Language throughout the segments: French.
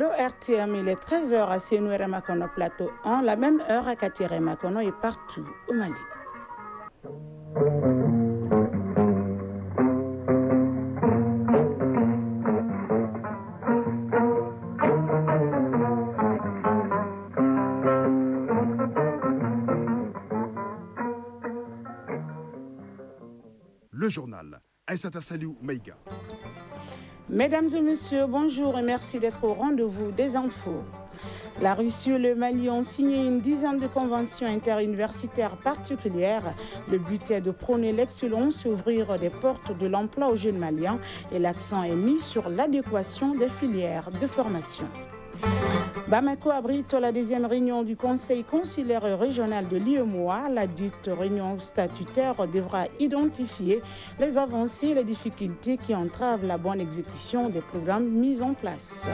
le RTM, il est 13h à Sénoué-Ramakono, plateau 1, la même heure à Katiré-Makono et partout au Mali. Le journal. Aïssata Saliou Maïga. Mesdames et messieurs, bonjour et merci d'être au rendez-vous des infos. La Russie et le Mali ont signé une dizaine de conventions interuniversitaires particulières. Le but est de prôner l'excellence et ouvrir des portes de l'emploi aux jeunes Maliens et l'accent est mis sur l'adéquation des filières de formation. Bamako abrite la deuxième réunion du Conseil consulaire régional de l'UEMOA. La dite réunion statutaire devra identifier les avancées et les difficultés qui entravent la bonne exécution des programmes mis en place.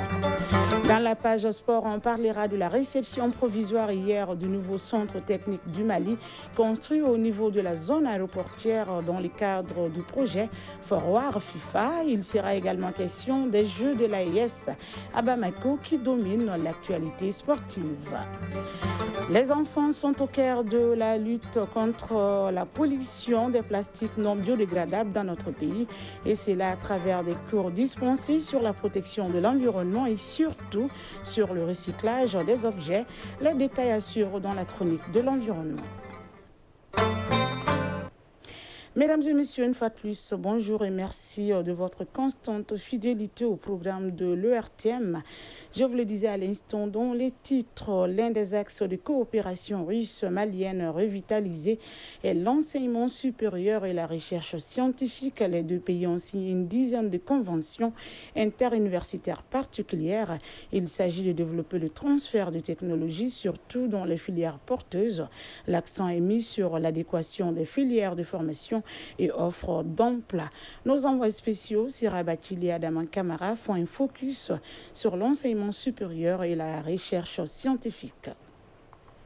Dans la page sport, on parlera de la réception provisoire hier du nouveau centre technique du Mali, construit au niveau de la zone aéroportière dans le cadre du projet Forward FIFA. Il sera également question des Jeux de l'AES à Bamako qui dominent l'actualité sportive. Les enfants sont au cœur de la lutte contre la pollution des plastiques non biodégradables dans notre pays et c'est là à travers des cours dispensés sur la protection de l'environnement et surtout sur le recyclage des objets. Les détails assurent dans la chronique de l'environnement. Mesdames et messieurs, une fois de plus, bonjour et merci de votre constante fidélité au programme de l'ERTM. Je vous le disais à l'instant, dans les titres, l'un des axes de coopération russe-malienne revitalisée est l'enseignement supérieur et la recherche scientifique. Les deux pays ont signé une dizaine de conventions interuniversitaires particulières. Il s'agit de développer le transfert de technologies, surtout dans les filières porteuses. L'accent est mis sur l'adéquation des filières de formation et offre d'emploi. Nos envois spéciaux, Sira Batili et Adaman Kamara, font un focus sur l'enseignement supérieur et la recherche scientifique.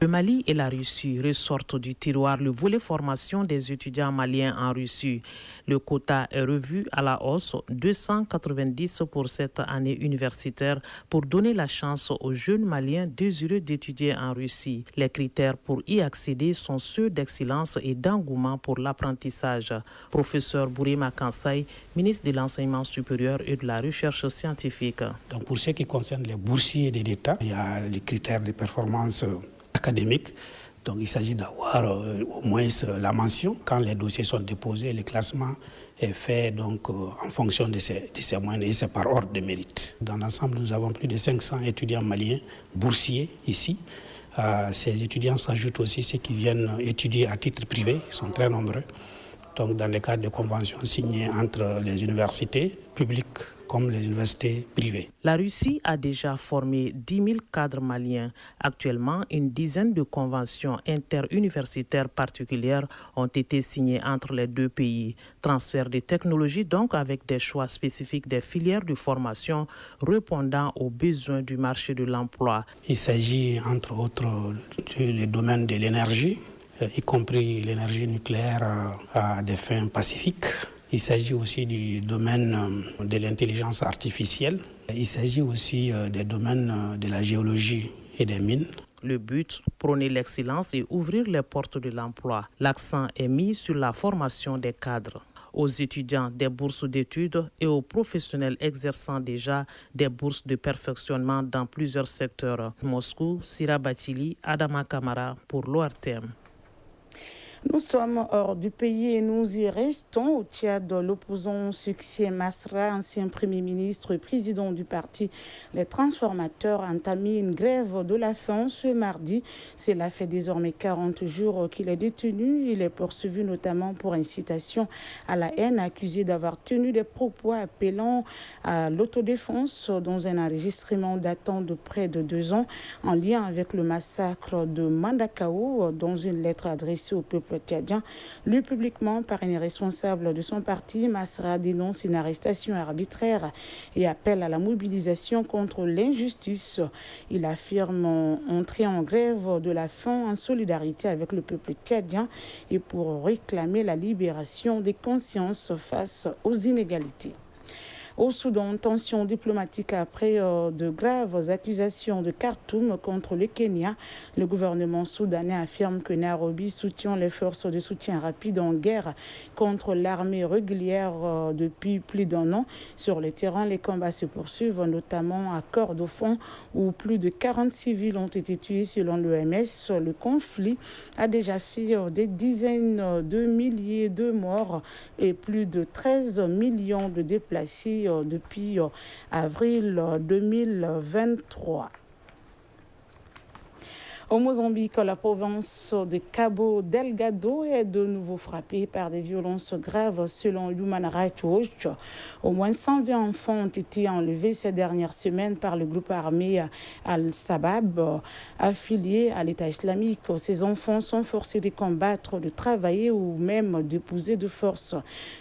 Le Mali et la Russie ressortent du tiroir le volet formation des étudiants maliens en Russie. Le quota est revu à la hausse, 290 pour cette année universitaire, pour donner la chance aux jeunes Maliens désireux d'étudier en Russie. Les critères pour y accéder sont ceux d'excellence et d'engouement pour l'apprentissage. Professeur Bourima Kansai, ministre de l'Enseignement supérieur et de la Recherche scientifique. Donc pour ce qui concerne les boursiers de l'État, il y a les critères de performance académique. Donc il s'agit d'avoir au moins la mention. Quand les dossiers sont déposés, le classement est fait donc, en fonction de ces moyens et c'est par ordre de mérite. Dans l'ensemble, nous avons plus de 500 étudiants maliens boursiers ici. Ces étudiants s'ajoutent aussi ceux qui viennent étudier à titre privé, ils sont très nombreux. Donc dans le cadre de conventions signées entre les universités publiques comme les universités privées. La Russie a déjà formé 10 000 cadres maliens. Actuellement, une dizaine de conventions interuniversitaires particulières ont été signées entre les deux pays. Transfert de technologies donc avec des choix spécifiques des filières de formation répondant aux besoins du marché de l'emploi. Il s'agit entre autres du domaine de l'énergie, y compris l'énergie nucléaire à des fins pacifiques. Il s'agit aussi du domaine de l'intelligence artificielle. Il s'agit aussi des domaines de la géologie et des mines. Le but, prôner l'excellence et ouvrir les portes de l'emploi. L'accent est mis sur la formation des cadres. Aux étudiants des bourses d'études et aux professionnels exerçant déjà des bourses de perfectionnement dans plusieurs secteurs. Moscou, Sira Batili, Adama Kamara pour l'ORTM. Nous sommes hors du pays et nous y restons. Au Tchad, l'opposant Succès Masra, ancien Premier ministre et président du parti Les Transformateurs, a entamé une grève de la faim ce mardi. Cela fait désormais 40 jours qu'il est détenu. Il est poursuivi notamment pour incitation à la haine, accusé d'avoir tenu des propos appelant à l'autodéfense dans un enregistrement datant de près de 2 ans en lien avec le massacre de Mandakao. Dans une lettre adressée au peuple tchadien, lu publiquement par un responsable de son parti, Masra dénonce une arrestation arbitraire et appelle à la mobilisation contre l'injustice. Il affirme entrer en grève de la faim en solidarité avec le peuple tchadien et pour réclamer la libération des consciences face aux inégalités. Au Soudan, tension diplomatique après de graves accusations de Khartoum contre le Kenya. Le gouvernement soudanais affirme que Nairobi soutient les forces de soutien rapide en guerre contre l'armée régulière depuis plus d'un an. Sur le terrain, les combats se poursuivent, notamment à Kordofan, où plus de 40 civils ont été tués selon l'OMS. Le conflit a déjà fait des dizaines de milliers de morts et plus de 13 millions de déplacés depuis avril 2023. Au Mozambique, la province de Cabo Delgado est de nouveau frappée par des violences graves selon Human Rights Watch. Au moins 120 enfants ont été enlevés ces dernières semaines par le groupe armé Al-Shabaab, affilié à l'État islamique. Ces enfants sont forcés de combattre, de travailler ou même d'épouser de force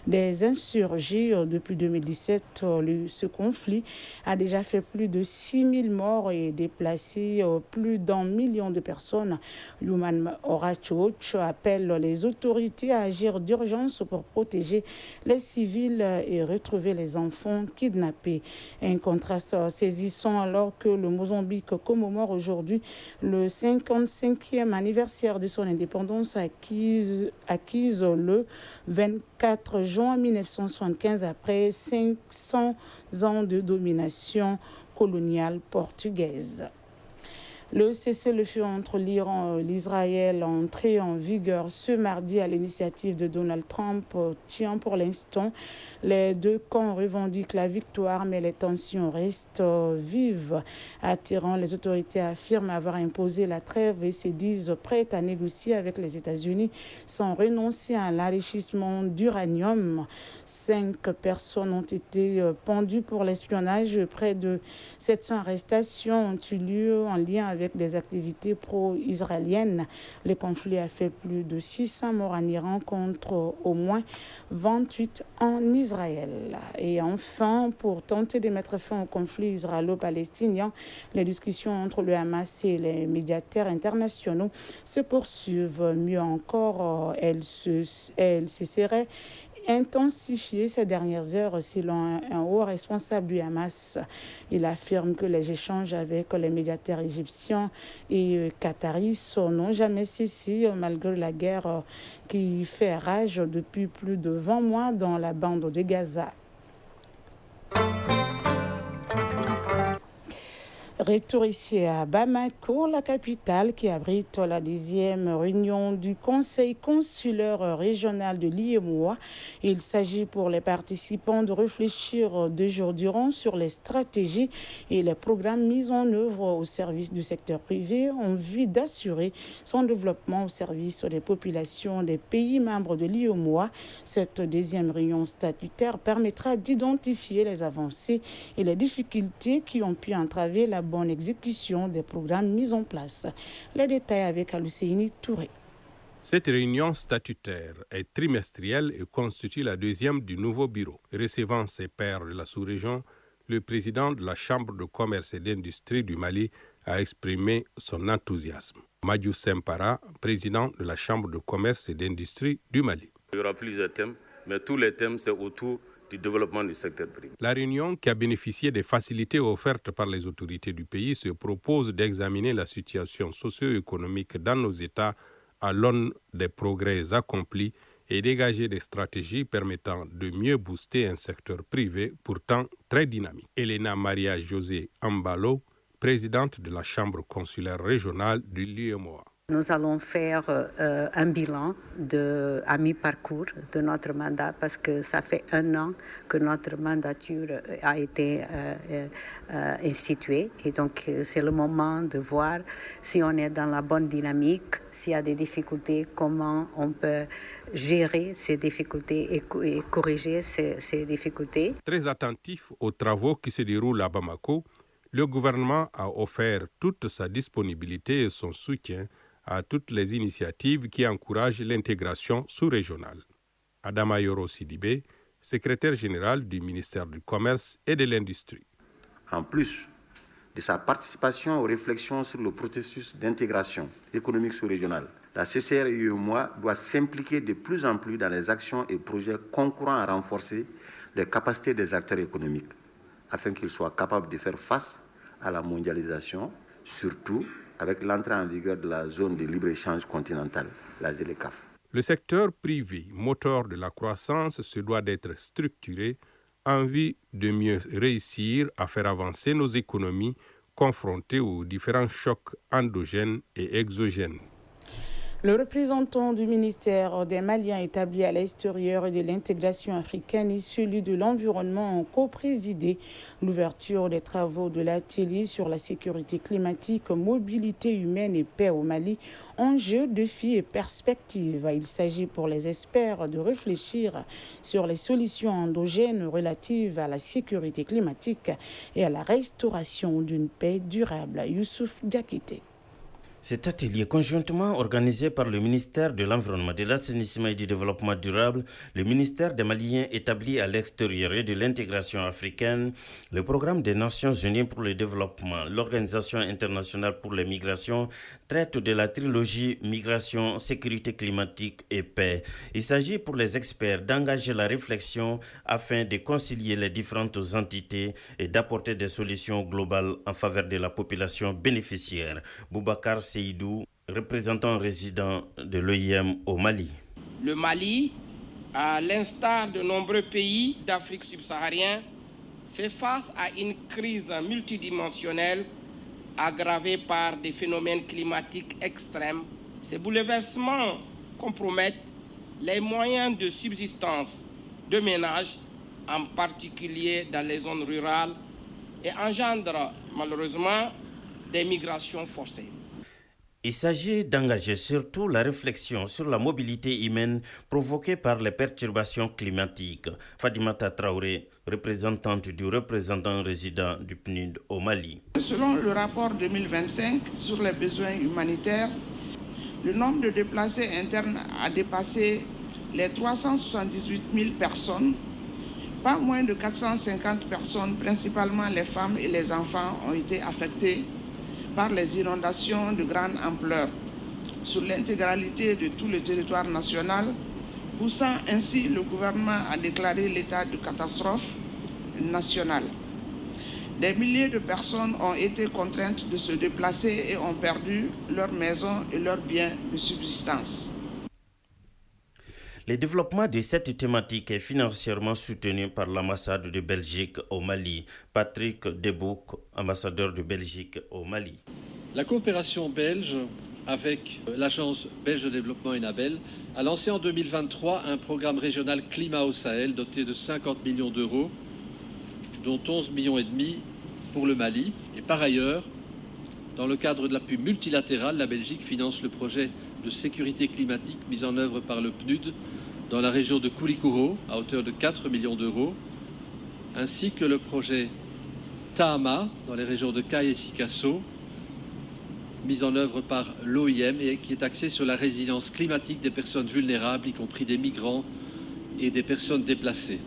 des insurgés. Depuis 2017, ce conflit a déjà fait plus de 6 000 morts et déplacé plus d'1 million de personnes. Human Rights Watch appelle les autorités à agir d'urgence pour protéger les civils et retrouver les enfants kidnappés. Un contraste saisissant alors que le Mozambique commémore aujourd'hui le 55e anniversaire de son indépendance acquise le 24 juin 1975 après 500 ans de domination coloniale portugaise. Le cessez-le-feu entre l'Iran et l'Israël entré en vigueur ce mardi à l'initiative de Donald Trump tient pour l'instant. Les deux camps revendiquent la victoire, mais les tensions restent vives. À Téhéran, les autorités affirment avoir imposé la trêve et se disent prêtes à négocier avec les États-Unis sans renoncer à l'enrichissement d'uranium. 5 personnes ont été pendues pour l'espionnage. Près de 700 arrestations ont eu lieu en lien avec des activités pro-israéliennes. Le conflit a fait plus de 600 morts en Iran contre au moins 28 en Israël. Et enfin, pour tenter de mettre fin au conflit israélo-palestinien, les discussions entre le Hamas et les médiateurs internationaux se poursuivent. Mieux encore, elles se seraient intensifié ces dernières heures selon un haut responsable du Hamas. Il affirme que les échanges avec les médiateurs égyptiens et qataris n'ont jamais cessé malgré la guerre qui fait rage depuis plus de 20 mois dans la bande de Gaza. Retour ici à Bamako, la capitale qui abrite la 10e réunion du Conseil consulaire régional de l'IEMOA. Il s'agit pour les participants de réfléchir 2 jours durant sur les stratégies et les programmes mis en œuvre au service du secteur privé en vue d'assurer son développement au service des populations des pays membres de l'IEMOA. Cette 10e réunion statutaire permettra d'identifier les avancées et les difficultés qui ont pu entraver la bonne exécution des programmes mis en place. Les détails avec Alucéini Touré. Cette réunion statutaire est trimestrielle et constitue la 2e du nouveau bureau. Recevant ses pairs de la sous-région, le président de la Chambre de commerce et d'industrie du Mali a exprimé son enthousiasme. Madiou Sempara, président de la Chambre de commerce et d'industrie du Mali. Il y aura plusieurs thèmes, mais tous les thèmes, c'est autour du développement du secteur privé. La réunion, qui a bénéficié des facilités offertes par les autorités du pays, se propose d'examiner la situation socio-économique dans nos États à l'aune des progrès accomplis et dégager des stratégies permettant de mieux booster un secteur privé pourtant très dynamique. Elena Maria José Ambalo, présidente de la Chambre consulaire régionale du l'IEMOA. Nous allons faire un bilan à mi-parcours de notre mandat parce que ça fait 1 an que notre mandature a été instituée et donc c'est le moment de voir si on est dans la bonne dynamique, s'il y a des difficultés, comment on peut gérer ces difficultés et corriger ces difficultés. Très attentif aux travaux qui se déroulent à Bamako, le gouvernement a offert toute sa disponibilité et son soutien à toutes les initiatives qui encouragent l'intégration sous-régionale. Adama Yoro Sidibé, secrétaire général du ministère du Commerce et de l'Industrie. En plus de sa participation aux réflexions sur le processus d'intégration économique sous-régionale, la CCR-UEMOA doit s'impliquer de plus en plus dans les actions et projets concourant à renforcer des capacités des acteurs économiques afin qu'ils soient capables de faire face à la mondialisation, surtout avec l'entrée en vigueur de la zone de libre-échange continentale, la ZLECAf. Le secteur privé, moteur de la croissance, se doit d'être structuré en vue de mieux réussir à faire avancer nos économies confrontées aux différents chocs endogènes et exogènes. Le représentant du ministère des Maliens établi à l'extérieur de l'intégration africaine et celui de l'environnement ont co-présidé l'ouverture des travaux de l'atelier sur la sécurité climatique, mobilité humaine et paix au Mali, enjeux, défis et perspectives. Il s'agit pour les experts de réfléchir sur les solutions endogènes relatives à la sécurité climatique et à la restauration d'une paix durable. Youssouf Diakité. Cet atelier conjointement organisé par le ministère de l'Environnement, de l'Assainissement et du Développement durable, le ministère des Maliens établi à l'extérieur et de l'intégration africaine, le programme des Nations Unies pour le développement, l'Organisation internationale pour les migrations traite de la trilogie migration, sécurité climatique et paix. Il s'agit pour les experts d'engager la réflexion afin de concilier les différentes entités et d'apporter des solutions globales en faveur de la population bénéficiaire. Boubacar Seydou, représentant résident de l'OIM au Mali. Le Mali, à l'instar de nombreux pays d'Afrique subsaharienne, fait face à une crise multidimensionnelle aggravée par des phénomènes climatiques extrêmes. Ces bouleversements compromettent les moyens de subsistance de ménages, en particulier dans les zones rurales, et engendrent malheureusement des migrations forcées. Il s'agit d'engager surtout la réflexion sur la mobilité humaine provoquée par les perturbations climatiques. Fadimata Traoré, représentante du représentant résident du PNUD au Mali. Selon le rapport 2025 sur les besoins humanitaires, le nombre de déplacés internes a dépassé les 378 000 personnes. Pas moins de 450 personnes, principalement les femmes et les enfants, ont été affectées par les inondations de grande ampleur sur l'intégralité de tout le territoire national, poussant ainsi le gouvernement à déclarer l'état de catastrophe nationale. Des milliers de personnes ont été contraintes de se déplacer et ont perdu leurs maisons et leurs biens de subsistance. Le développement de cette thématique est financièrement soutenu par l'ambassade de Belgique au Mali. Patrick Debouc, ambassadeur de Belgique au Mali. La coopération belge avec l'agence belge de développement ENABEL a lancé en 2023 un programme régional climat au Sahel doté de 50 millions d'euros, dont 11,5 millions pour le Mali. Et par ailleurs, dans le cadre de l'appui multilatéral, la Belgique finance le projet de sécurité climatique mis en œuvre par le PNUD dans la région de Koulikoro à hauteur de 4 millions d'euros, ainsi que le projet Tahama dans les régions de Kayes et Sikasso, mis en œuvre par l'OIM et qui est axé sur la résilience climatique des personnes vulnérables, y compris des migrants et des personnes déplacées.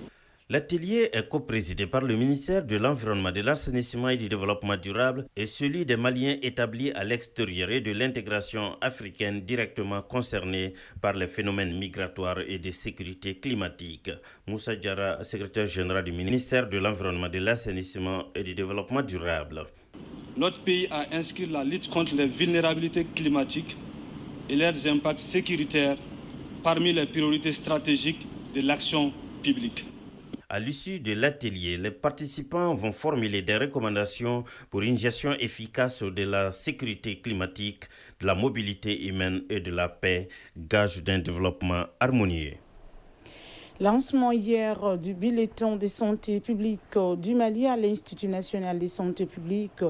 L'atelier est coprésidé par le ministère de l'Environnement, de l'Assainissement et du Développement durable et celui des Maliens établis à l'extérieur et de l'intégration africaine directement concernés par les phénomènes migratoires et de sécurité climatique. Moussa Diarra, secrétaire général du ministère de l'Environnement, de l'Assainissement et du Développement durable. Notre pays a inscrit la lutte contre les vulnérabilités climatiques et leurs impacts sécuritaires parmi les priorités stratégiques de l'action publique. À l'issue de l'atelier, les participants vont formuler des recommandations pour une gestion efficace de la sécurité climatique, de la mobilité humaine et de la paix, gage d'un développement harmonieux. Lancement hier du bulletin de santé publique du Mali à l'Institut national de santé publique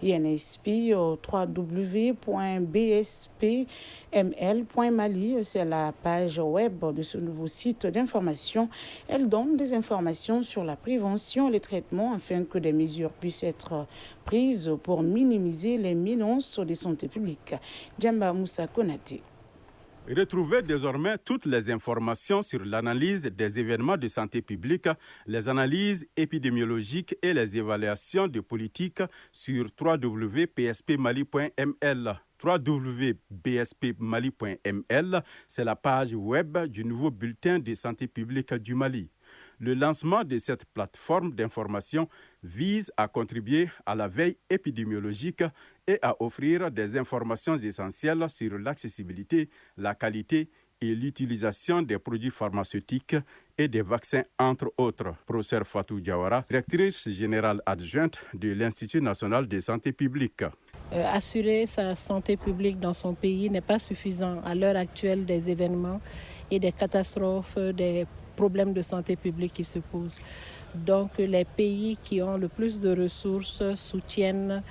INSP www.bspml.mali. C'est la page web de ce nouveau site d'information. Elle donne des informations sur la prévention et le traitement afin que des mesures puissent être prises pour minimiser les menaces de santé publique. Djamba Moussa Konaté. Retrouvez désormais toutes les informations sur l'analyse des événements de santé publique, les analyses épidémiologiques et les évaluations de politique sur www.bspmali.ml. www.bspmali.ml, c'est la page web du nouveau bulletin de santé publique du Mali. Le lancement de cette plateforme d'information vise à contribuer à la veille épidémiologique et à offrir des informations essentielles sur l'accessibilité, la qualité et l'utilisation des produits pharmaceutiques et des vaccins, entre autres. Professeur Fatou Diawara, directrice générale adjointe de l'Institut national de santé publique. Assurer sa santé publique dans son pays n'est pas suffisant à l'heure actuelle des événements et des catastrophes, des problèmes de santé publique qui se posent. Donc les pays qui ont le plus de ressources soutiennent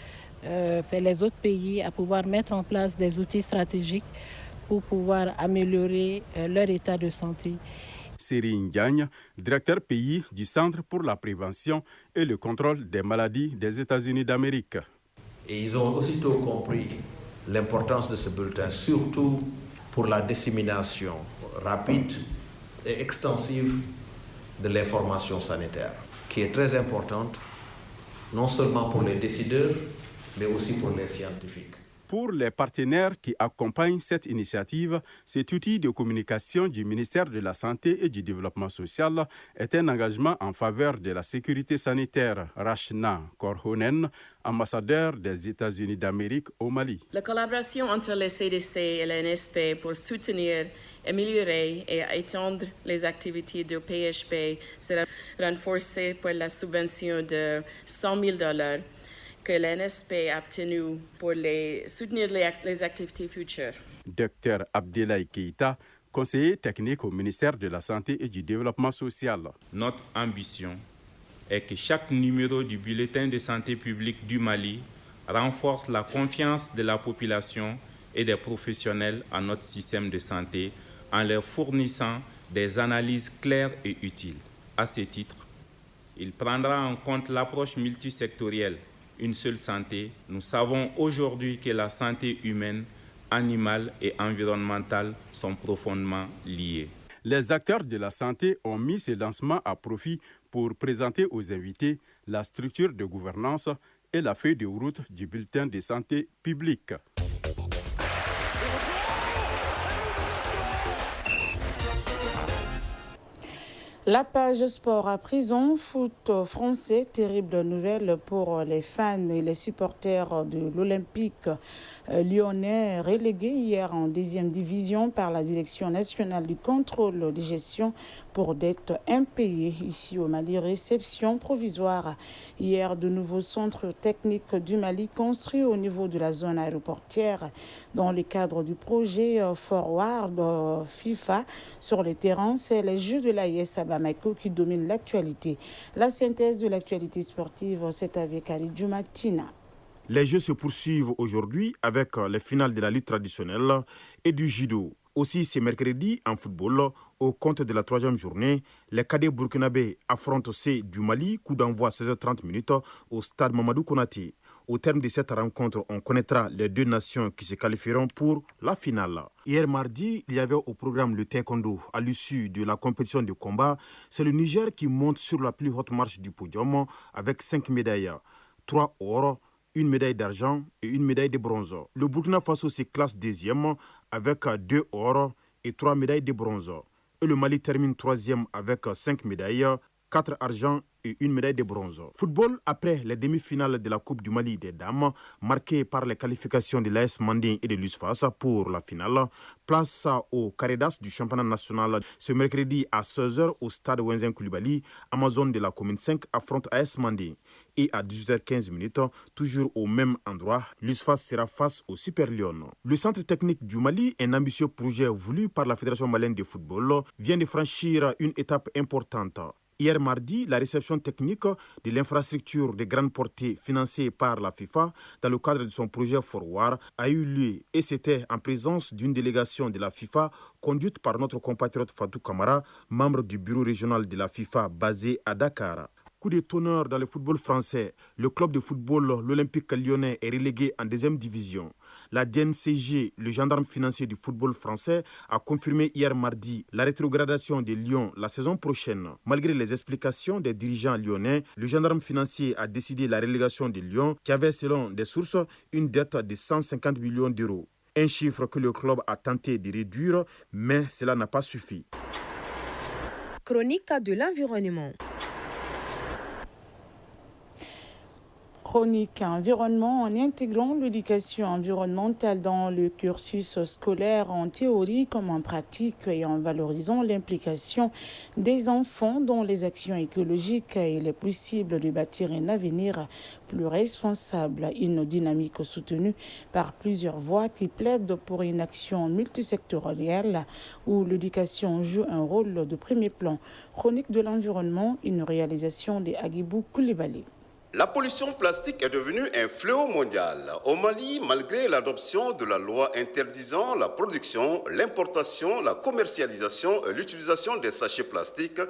les autres pays à pouvoir mettre en place des outils stratégiques pour pouvoir améliorer leur état de santé. Serigne Diagne, directeur pays du Centre pour la prévention et le contrôle des maladies des États-Unis d'Amérique. Et ils ont aussitôt compris l'importance de ce bulletin, surtout pour la dissémination rapide et extensive de l'information sanitaire, qui est très importante, non seulement pour les décideurs, mais aussi pour les scientifiques. Pour les partenaires qui accompagnent cette initiative, cet outil de communication du ministère de la Santé et du Développement social est un engagement en faveur de la sécurité sanitaire. Rachna Korhonen, ambassadeur des États-Unis d'Amérique au Mali. La collaboration entre le CDC et l'NSP pour soutenir, améliorer et étendre les activités du PHP sera renforcée par la subvention de $100 000 que l'NSP a obtenu pour soutenir les activités futures. Dr Abdelai Keïta, conseiller technique au ministère de la Santé et du Développement social. Notre ambition est que chaque numéro du bulletin de santé publique du Mali renforce la confiance de la population et des professionnels à notre système de santé en leur fournissant des analyses claires et utiles. À ce titre, il prendra en compte l'approche multisectorielle. Une seule santé. Nous savons aujourd'hui que la santé humaine, animale et environnementale sont profondément liées. Les acteurs de la santé ont mis ce lancement à profit pour présenter aux invités la structure de gouvernance et la feuille de route du bulletin de santé publique. La page sport à prison, foot français, terrible nouvelle pour les fans et les supporters de l'Olympique lyonnais, relégué hier en deuxième division par la Direction nationale du contrôle de gestion pour dettes impayées. Ici au Mali, réception provisoire hier de nouveaux centres techniques du Mali construits au niveau de la zone aéroportière dans le cadre du projet Forward FIFA sur le terrain. C'est les Jeux de l'AIS à Bamako qui domine l'actualité. La synthèse de l'actualité sportive, c'est avec Ali Djoumatina. Les Jeux se poursuivent aujourd'hui avec les finales de la lutte traditionnelle et du judo. Aussi, c'est mercredi en football, au compte de la troisième journée, les cadets burkinabés affrontent ceux du Mali, coup d'envoi 16h30 au stade Mamadou Konaté. Au terme de cette rencontre, on connaîtra les deux nations qui se qualifieront pour la finale. Hier mardi, il y avait au programme le taekwondo. À l'issue de la compétition de combat, c'est le Niger qui monte sur la plus haute marche du podium avec 5 médailles, 3 or, 1 médaille d'argent et 1 médaille de bronze. Le Burkina Faso se classe deuxième avec 2 or et 3 médailles de bronze. Et le Mali termine troisième avec 5 médailles, 4 argent et 1 médaille de bronze. Football, après les demi-finales de la Coupe du Mali des dames, marquées par les qualifications de l'AS Mandin et de l'USFAS pour la finale, place au Caridas du championnat national. Ce mercredi à 16h au stade Wenzen Koulibaly, Amazon de la commune 5 affronte AS Mandin. Et à 18h15, toujours au même endroit, l'USFAS sera face au Super Lyon. Le centre technique du Mali, un ambitieux projet voulu par la Fédération malienne de football, vient de franchir une étape importante. Hier mardi, la réception technique de l'infrastructure de grande portée financée par la FIFA dans le cadre de son projet Forward a eu lieu et c'était en présence d'une délégation de la FIFA conduite par notre compatriote Fatou Kamara, membre du bureau régional de la FIFA basé à Dakar. Coup de tonnerre dans le football français, le club de football l'Olympique lyonnais est relégué en deuxième division. La DNCG, le gendarme financier du football français, a confirmé hier mardi la rétrogradation de Lyon la saison prochaine. Malgré les explications des dirigeants lyonnais, le gendarme financier a décidé la relégation de Lyon qui avait selon des sources une dette de 150 millions d'euros. Un chiffre que le club a tenté de réduire, mais cela n'a pas suffi. chronique de l'environnement. Chronique environnement en intégrant l'éducation environnementale dans le cursus scolaire en théorie comme en pratique et en valorisant l'implication des enfants dans les actions écologiques, il est possible de bâtir un avenir plus responsable. Une dynamique soutenue par plusieurs voix qui plaident pour une action multisectorielle où l'éducation joue un rôle de premier plan. Chronique de l'environnement, une réalisation de Agibou Koulibaly. La pollution plastique est devenue un fléau mondial. Au Mali, malgré l'adoption de la loi interdisant la production, l'importation, la commercialisation et l'utilisation des sachets plastiques,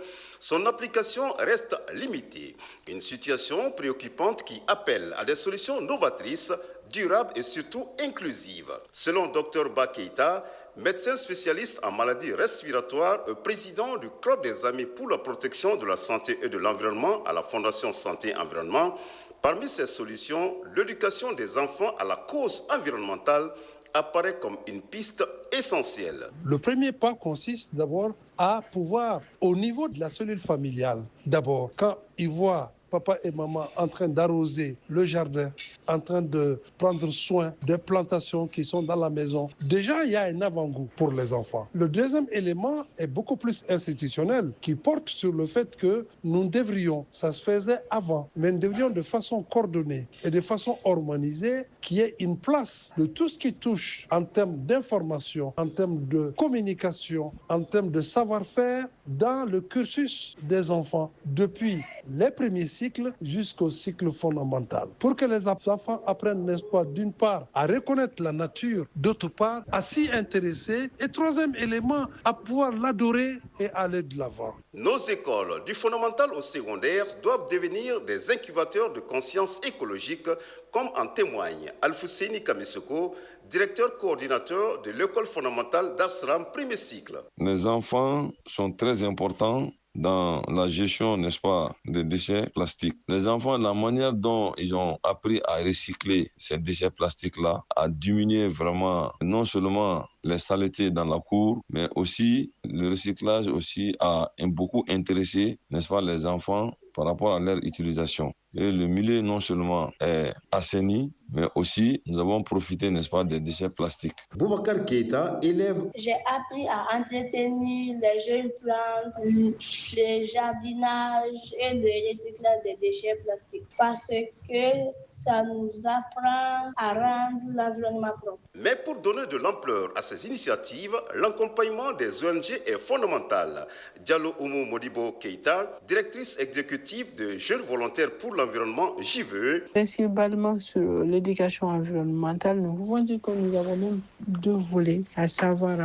son application reste limitée. Une situation préoccupante qui appelle à des solutions novatrices, durables et surtout inclusives. Selon Dr Ba Keïta, médecin spécialiste en maladies respiratoires, président du Club des Amis pour la protection de la santé et de l'environnement à la Fondation Santé Environnement, parmi ces solutions, l'éducation des enfants à la cause environnementale apparaît comme une piste essentielle. Le premier pas consiste d'abord à pouvoir, au niveau de la cellule familiale, d'abord, quand ils voient papa et maman en train d'arroser le jardin, en train de prendre soin des plantations qui sont dans la maison. Déjà, il y a un avant-goût pour les enfants. Le deuxième élément est beaucoup plus institutionnel, qui porte sur le fait que nous devrions, ça se faisait avant, mais nous devrions de façon coordonnée et de façon harmonisée, qu'il y ait une place de tout ce qui touche en termes d'information, en termes de communication, en termes de savoir-faire dans le cursus des enfants, depuis les premiers cycles jusqu'au cycle fondamental. Pour que les enfants apprennent, n'est-ce pas, d'une part, à reconnaître la nature, d'autre part, à s'y intéresser, et troisième élément, à pouvoir l'adorer et aller de l'avant. Nos écoles, du fondamental au secondaire, doivent devenir des incubateurs de conscience écologique, comme en témoigne Alfousseini Kamissoko, directeur coordinateur de l'école fondamentale d'Arsram, premier cycle. Les enfants sont très importants dans la gestion, n'est-ce pas, des déchets plastiques. Les enfants, la manière dont ils ont appris à recycler ces déchets plastiques-là, à diminuer vraiment non seulement les saletés dans la cour, mais aussi le recyclage aussi a beaucoup intéressé, n'est-ce pas, les enfants par rapport à leur utilisation. Et le milieu non seulement est assaini, mais aussi nous avons profité, n'est-ce pas, des déchets plastiques. Boubacar Keïta, élève. J'ai appris à entretenir les jeunes plantes, le jardinage et le recyclage des déchets plastiques parce que ça nous apprend à rendre l'environnement propre. Mais pour donner de l'ampleur à ces initiatives, l'accompagnement des ONG est fondamental. Diallo Oumou Modibo Keïta, directrice exécutive de Jeunes Volontaires pour l'Environnement JVE. Principalement sur l'éducation environnementale, nous pouvons dire que nous avons même deux volets, à savoir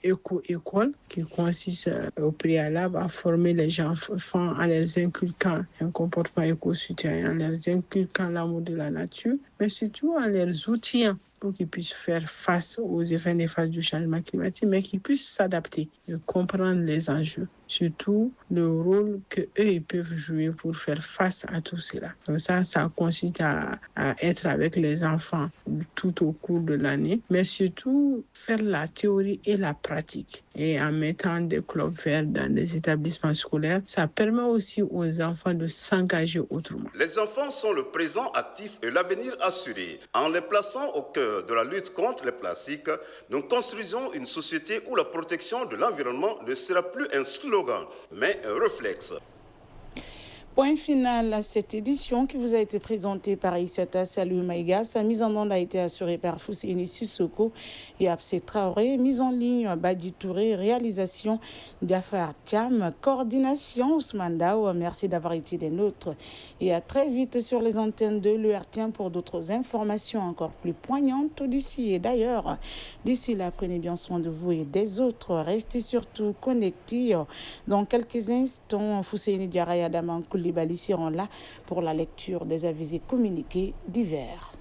éco-école, qui consiste au préalable à former les enfants en leur inculquant un comportement éco-citoyen, en leur inculquant l'amour de la nature, mais surtout en leur outillant pour qu'ils puissent faire face aux effets néfastes du changement climatique, mais qu'ils puissent s'adapter et comprendre les enjeux, surtout le rôle qu'eux ils peuvent jouer pour faire face à tout cela. Donc ça consiste à être avec les enfants tout au cours de l'année, mais surtout faire la théorie et la pratique. Et en mettant des clubs verts dans les établissements scolaires, ça permet aussi aux enfants de s'engager autrement. Les enfants sont le présent actif et l'avenir assuré. En les plaçant au cœur de la lutte contre les plastiques, nous construisons une société où la protection de l'environnement ne sera plus un slogan, mais un réflexe. Point final à cette édition qui vous a été présentée par Issata Salou Maïga. Sa mise en onde a été assurée par Fousséini Sissoko et Absé Traoré. Mise en ligne Badi Touré. Réalisation Diafar Cham. Coordination Ousmane Dao. Merci d'avoir été des nôtres. Et à très vite sur les antennes de l'ERTM pour d'autres informations encore plus poignantes d'ici et d'ailleurs. D'ici là, prenez bien soin de vous et des autres. Restez surtout connectés. Dans quelques instants, Fousséini Diarra et Adaman Koulibaly seront là pour la lecture des avis et communiqués divers.